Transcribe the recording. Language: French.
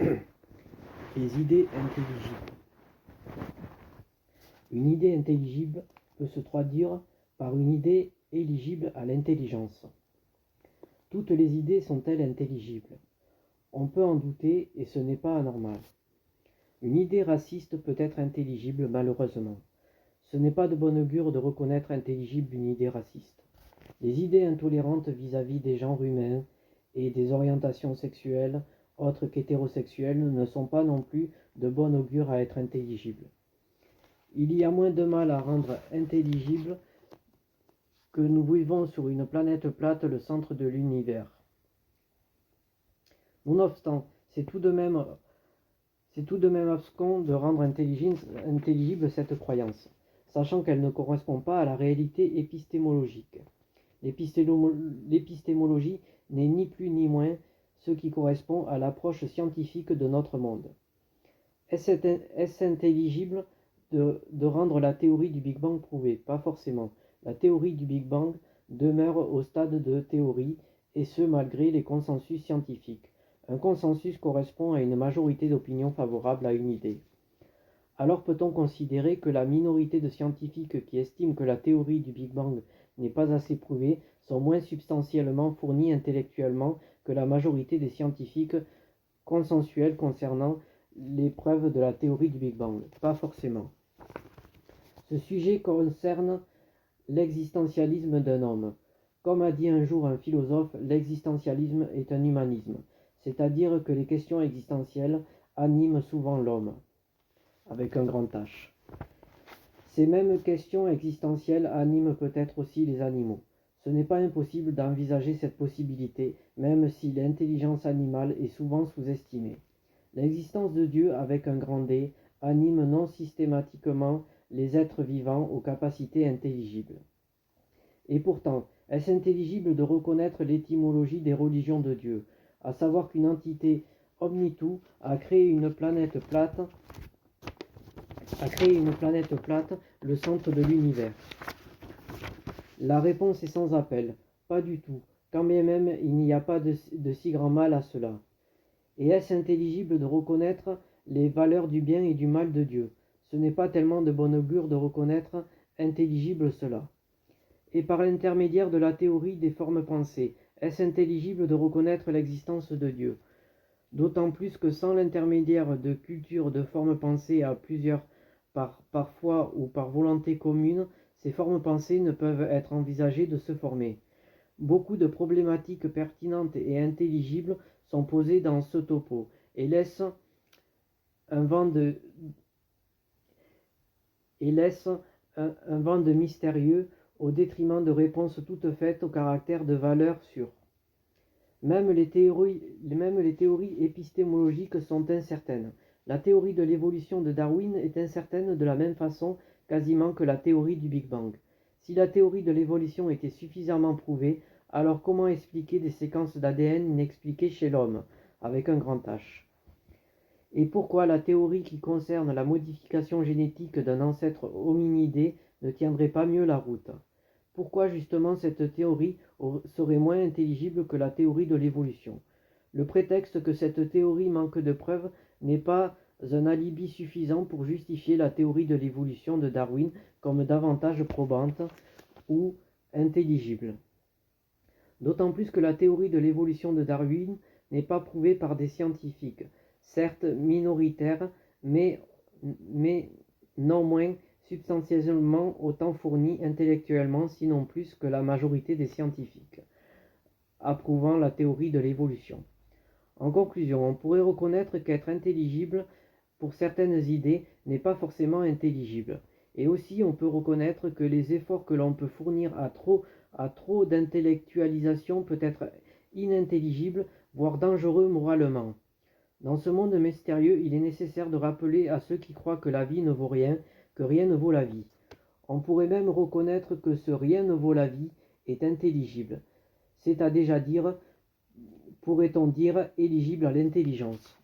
Les idées intelligibles. Une idée intelligible peut se traduire par une idée éligible à l'intelligence. Toutes les idées sont-elles intelligibles? On peut en douter et ce n'est pas anormal. Une idée raciste peut être intelligible malheureusement. Ce n'est pas de bon augure de reconnaître intelligible une idée raciste. Les idées intolérantes vis-à-vis des genres humains et des orientations sexuelles autres qu'hétérosexuelles ne sont pas non plus de bon augure à être intelligibles. Il y a moins de mal à rendre intelligible que nous vivons sur une planète plate, le centre de l'univers. Nonobstant, c'est tout de même abscon de rendre intelligible cette croyance, sachant qu'elle ne correspond pas à la réalité épistémologique. L'épistémologie n'est ni plus ni moins ce qui correspond à l'approche scientifique de notre monde. Est-ce intelligible de rendre la théorie du Big Bang prouvée? Pas forcément. La théorie du Big Bang demeure au stade de théorie, et ce malgré les consensus scientifiques. Un consensus correspond à une majorité d'opinions favorables à une idée. Alors peut-on considérer que la minorité de scientifiques qui estiment que la théorie du Big Bang n'est pas assez prouvée sont moins substantiellement fournis intellectuellement que la majorité des scientifiques consensuels concernant les preuves de la théorie du Big Bang? Pas forcément. Ce sujet concerne l'existentialisme d'un homme. Comme a dit un jour un philosophe, l'existentialisme est un humanisme, c'est-à-dire que les questions existentielles animent souvent l'homme, avec un grand H. Ces mêmes questions existentielles animent peut-être aussi les animaux. Ce n'est pas impossible d'envisager cette possibilité, même si l'intelligence animale est souvent sous-estimée. L'existence de Dieu avec un grand D anime non systématiquement les êtres vivants aux capacités intelligibles. Et pourtant, est-ce intelligible de reconnaître l'étymologie des religions de Dieu, à savoir qu'une entité omnitout a créé une planète plate, le centre de l'univers? La réponse est sans appel, pas du tout, quand bien même il n'y a pas de si grand mal à cela. Et est-ce intelligible de reconnaître les valeurs du bien et du mal de Dieu? Ce n'est pas tellement de bon augure de reconnaître intelligible cela. Et par l'intermédiaire de la théorie des formes pensées, est-ce intelligible de reconnaître l'existence de Dieu? D'autant plus que sans l'intermédiaire de cultures de formes pensées à plusieurs parfois ou par volonté commune, ces formes pensées ne peuvent être envisagées de se former. Beaucoup de problématiques pertinentes et intelligibles sont posées dans ce topo et laissent un vent de mystérieux au détriment de réponses toutes faites au caractère de valeurs sûres. Même les théories épistémologiques sont incertaines. La théorie de l'évolution de Darwin est incertaine de la même façon quasiment que la théorie du Big Bang. Si la théorie de l'évolution était suffisamment prouvée, alors comment expliquer des séquences d'ADN inexpliquées chez l'homme, avec un grand H? Et pourquoi la théorie qui concerne la modification génétique d'un ancêtre hominidé ne tiendrait pas mieux la route? Pourquoi justement cette théorie serait moins intelligible que la théorie de l'évolution? Le prétexte que cette théorie manque de preuves n'est pas un alibi suffisant pour justifier la théorie de l'évolution de Darwin comme davantage probante ou intelligible. D'autant plus que la théorie de l'évolution de Darwin n'est pas prouvée par des scientifiques, certes minoritaires, mais non moins substantiellement autant fournis intellectuellement, sinon plus que la majorité des scientifiques, approuvant la théorie de l'évolution. En conclusion, on pourrait reconnaître qu'être intelligible pour certaines idées n'est pas forcément intelligible. Et aussi, on peut reconnaître que les efforts que l'on peut fournir à trop d'intellectualisation peut être inintelligible, voire dangereux moralement. Dans ce monde mystérieux, il est nécessaire de rappeler à ceux qui croient que la vie ne vaut rien, que rien ne vaut la vie. On pourrait même reconnaître que ce rien ne vaut la vie est intelligible. C'est à déjà dire, pourrait-on dire, éligible à l'intelligence.